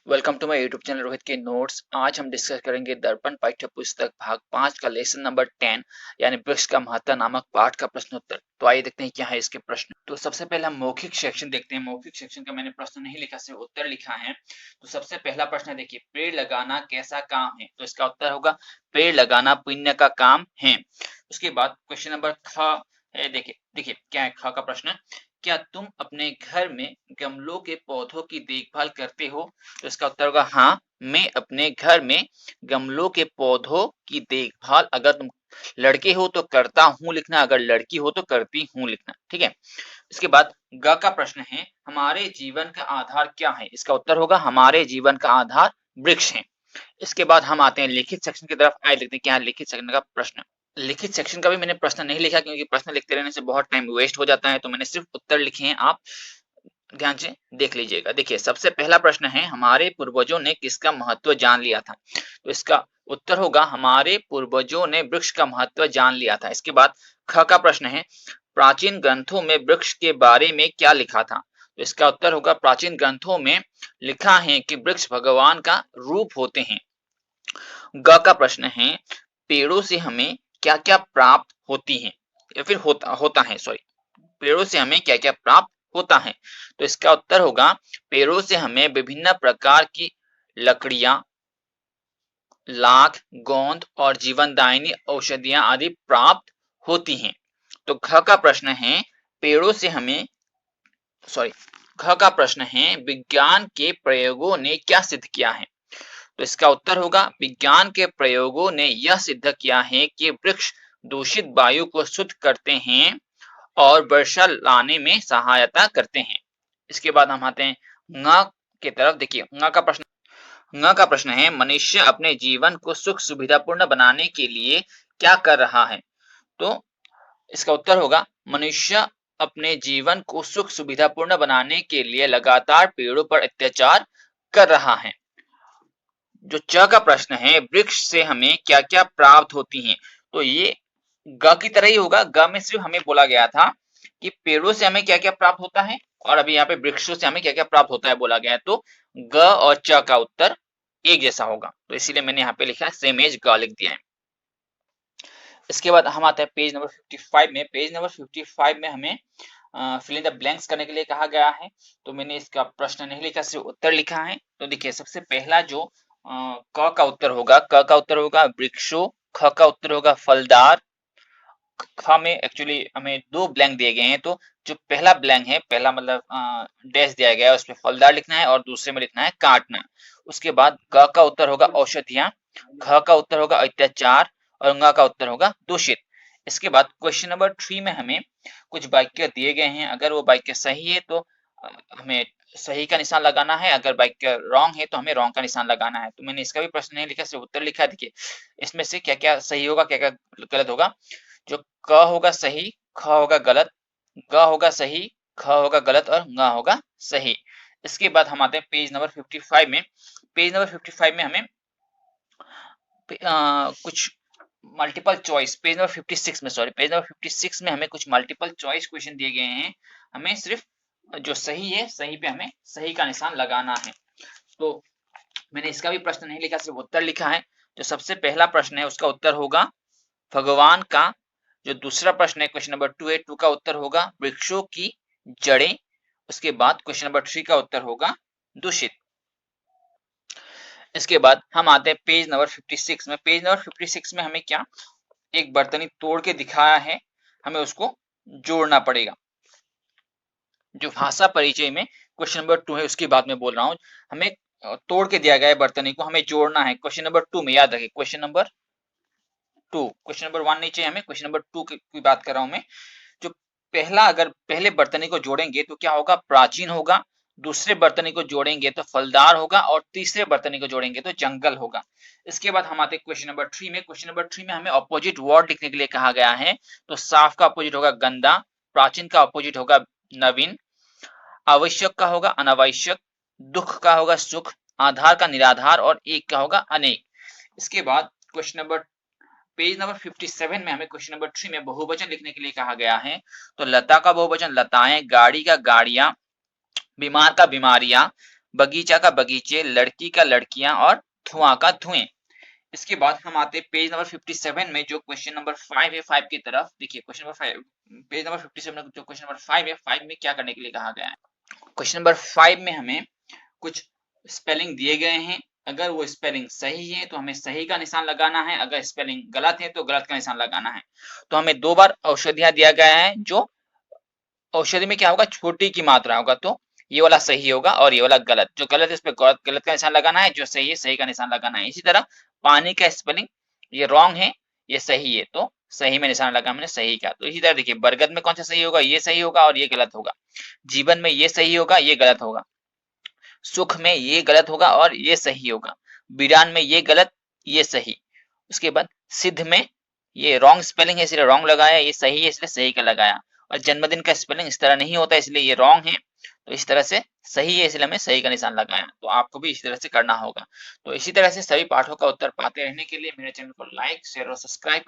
Welcome to my YouTube channel Rohit के notes. आज हम डिस्कस करेंगे दर्पण पाठ्य पुस्तक भाग 5 का लेसन नंबर 10 यानी वृक्ष का महत्व नामक पाठ का प्रश्नोत्तर। तो आइए देखते हैं क्या है इसके प्रश्न। तो सबसे पहले हम मौखिक सेक्शन देखते हैं। मौखिक सेक्शन का मैंने प्रश्न नहीं लिखा, सिर्फ उत्तर लिखा है। तो सबसे पहला प्रश्न है, देखिए, पेड़ लगाना कैसा काम है? तो इसका उत्तर होगा पेड़ लगाना पुण्य का काम है। उसके बाद क्वेश्चन नंबर ख है, देखिए देखिए क्या है ख का प्रश्न। क्या तुम अपने घर में गमलों के पौधों की देखभाल करते हो? तो इसका उत्तर होगा हाँ, मैं अपने घर में गमलों के पौधों की देखभाल, अगर तुम लड़के हो तो करता हूँ लिखना, अगर लड़की हो तो करती हूँ लिखना। ठीक है। इसके बाद ग का प्रश्न है, हमारे जीवन का आधार क्या है? इसका उत्तर होगा हमारे जीवन का आधार वृक्ष है। इसके बाद हम आते हैं लिखित सेक्शन की तरफ। आइए देखते हैं क्या है लिखित सेक्शन का प्रश्न। लिखित सेक्शन का भी मैंने प्रश्न नहीं लिखा, क्योंकि प्रश्न लिखते रहने से बहुत टाइम वेस्ट हो जाता है, तो मैंने सिर्फ उत्तर लिखे हैं। आप ध्यान से देख लीजिएगा। देखिए, सबसे पहला प्रश्न है, हमारे पूर्वजों ने किसका महत्व जान लिया था? तो इसका उत्तर होगा हमारे पूर्वजों ने वृक्ष का महत्व जान लिया था। इसके बाद ख का प्रश्न है, प्राचीन ग्रंथों में वृक्ष के बारे में क्या लिखा था? तो इसका उत्तर होगा प्राचीन ग्रंथों में लिखा है कि वृक्ष भगवान का रूप होते हैं। ग का प्रश्न है, पेड़ों से हमें क्या क्या प्राप्त होती है, या फिर होता है, सॉरी, पेड़ों से हमें क्या क्या प्राप्त होता है? तो इसका उत्तर होगा पेड़ों से हमें विभिन्न प्रकार की लकड़ियां, लाख, गोंद और जीवनदायिनी औषधियां आदि प्राप्त होती हैं। तो घ का प्रश्न है, पेड़ों से हमें, सॉरी, घ का प्रश्न है, विज्ञान के प्रयोगों ने क्या सिद्ध किया है? तो इसका उत्तर होगा विज्ञान के प्रयोगों ने यह सिद्ध किया है कि वृक्ष दूषित वायु को शुद्ध करते हैं और वर्षा लाने में सहायता करते हैं। इसके बाद हम आते हैं ङ की तरफ। देखिए, ङ का प्रश्न है, मनुष्य अपने जीवन को सुख सुविधापूर्ण बनाने के लिए क्या कर रहा है? तो इसका उत्तर होगा मनुष्य अपने जीवन को सुख सुविधापूर्ण बनाने के लिए लगातार पेड़ों पर अत्याचार कर रहा है। जो च का प्रश्न है, वृक्ष से हमें क्या क्या प्राप्त होती हैं? तो ये ग की तरह ही होगा। ग में सिर्फ हमें बोला गया था कि पेड़ों से हमें क्या क्या प्राप्त होता है, और अभी यहाँ पे वृक्षों से हमें क्या क्या प्राप्त होता है बोला गया है। तो ग और च का उत्तर एक जैसा होगा, तो इसीलिए मैंने यहाँ पे लिखा है सेम एज ग लिख दिया है। इसके बाद हम आते हैं पेज नंबर 55 में। पेज नंबर 55 में हमें फिल इन द ब्लैंक्स करने के लिए कहा गया है। तो मैंने इसका प्रश्न नहीं लिखा, सिर्फ उत्तर लिखा है। तो देखिए, सबसे पहला जो क का उत्तर होगा, क का उत्तर होगा वृक्षों। ख का उत्तर होगा फलदार। ख में एक्चुअली हमें दो ब्लैंक दिए गए हैं, तो जो पहला ब्लैंक है, पहला मतलब डैश दिया गया है, उसमें फलदार लिखना है और दूसरे में लिखना है काटना। उसके बाद ग का उत्तर होगा औषधियां, ख का उत्तर होगा अत्याचार और ङ का उत्तर होगा दूषित। इसके बाद क्वेश्चन नंबर 3 में हमें कुछ वाक्य दिए गए हैं। अगर वो वाक्य सही है तो हमें सही का निशान लगाना है, अगर वाक्य रॉन्ग है तो हमें रॉन्ग का निशान लगाना है। तो मैंने इसका भी प्रश्न नहीं लिखा, सिर्फ उत्तर लिखा है। देखिए, इसमें से क्या क्या सही होगा, क्या क्या गलत होगा। जो क होगा सही, ख होगा गलत, ग होगा सही, ख होगा गलत और ङ होगा सही। इसके बाद हम आते हैं पेज नंबर 55 में। पेज नंबर 55 में हमें कुछ मल्टीपल चॉइस, पेज नंबर 56 में, सॉरी, पेज नंबर 56 में हमें कुछ मल्टीपल चॉइस क्वेश्चन दिए गए हैं। हमें सिर्फ जो सही है, सही पे हमें सही का निशान लगाना है। तो मैंने इसका भी प्रश्न नहीं लिखा, सिर्फ उत्तर लिखा है। जो सबसे पहला प्रश्न है उसका उत्तर होगा भगवान का। जो दूसरा प्रश्न है क्वेश्चन नंबर 2 है, 2 का उत्तर होगा वृक्षों की जड़ें। उसके बाद क्वेश्चन नंबर 3 का उत्तर होगा दूषित। इसके बाद हम आते हैं पेज नंबर 56 में। पेज नंबर 56 में हमें क्या, एक बर्तनी तोड़ के दिखाया है, हमें उसको जोड़ना पड़ेगा। जो भाषा परिचय में क्वेश्चन नंबर 2 है उसकी बात मैं बोल रहा हूँ। हमें तोड़ के दिया गया है बर्तनी को, हमें जोड़ना है। क्वेश्चन नंबर 2 में याद रखिए, क्वेश्चन नंबर 2, क्वेश्चन नंबर 1 नहीं चाहिए हमें, क्वेश्चन नंबर 2 की बात कर रहा हूं मैं। जो पहला, अगर पहले बर्तनी को जोड़ेंगे तो क्या होगा, प्राचीन होगा। दूसरे बर्तनी को जोड़ेंगे तो फलदार होगा और तीसरे बर्तनी को जोड़ेंगे तो जंगल होगा। इसके बाद हम आते हैं क्वेश्चन नंबर 3 में। क्वेश्चन नंबर 3 में हमें अपोजिट वर्ड लिखने के लिए कहा गया है। तो साफ का अपोजिट होगा गंदा, प्राचीन का अपोजिट होगा नवीन, आवश्यक का होगा अनावश्यक, दुख का होगा सुख, आधार का निराधार और एक का होगा अनेक। इसके बाद क्वेश्चन नंबर, पेज नंबर 57 में हमें क्वेश्चन नंबर 3 में बहुवचन लिखने के लिए कहा गया है। तो लता का बहुवचन लताएं, गाड़ी का गाड़ियां, बीमार का बीमारियां, बगीचा का बगीचे, लड़की का लड़कियां और धुआं का धुएं। इसके बाद हम आते हैं पेज नंबर 57 में, जो क्वेश्चन नंबर 5 है। 5 की तरफ देखिए, क्वेश्चन नंबर 5, पेज नंबर 57 में जो क्वेश्चन नंबर 5 है, 5 में क्या करने के लिए कहा गया है। क्वेश्चन नंबर 5 में हमें कुछ स्पेलिंग दिए गए हैं। अगर वो स्पेलिंग सही है तो हमें सही का निशान लगाना है, अगर स्पेलिंग गलत है तो गलत का निशान लगाना है। तो हमें 2 बार औषधियां दिया गया है, जो औषधि में क्या होगा, छोटी की मात्रा होगा, तो ये वाला सही होगा और ये वाला गलत। जो गलत है इस पे गलत गलत का निशान लगाना है, जो सही है सही का निशान लगाना है। इसी तरह पानी का स्पेलिंग ये रॉन्ग है, ये सही है, तो सही में निशान लगा मैंने सही का। तो इसी तरह देखिए, बरगद में कौन सा सही होगा, ये सही होगा और ये गलत होगा। जीवन में ये सही होगा, ये गलत होगा। सुख में ये गलत होगा और ये सही होगा। वीरान में ये गलत, ये सही। उसके बाद सिद्ध में ये रॉन्ग स्पेलिंग है इसलिए रॉन्ग लगाया, ये सही है इसलिए सही का लगाया। और जन्मदिन का स्पेलिंग इस तरह नहीं होता इसलिए ये रॉन्ग है, तो इस तरह से सही है इसलिए हमें सही का निशान लगाया। तो आपको भी इसी तरह से करना होगा। तो इसी तरह से सभी पाठों का उत्तर पाते रहने के लिए मेरे चैनल को लाइक, शेयर और सब्सक्राइब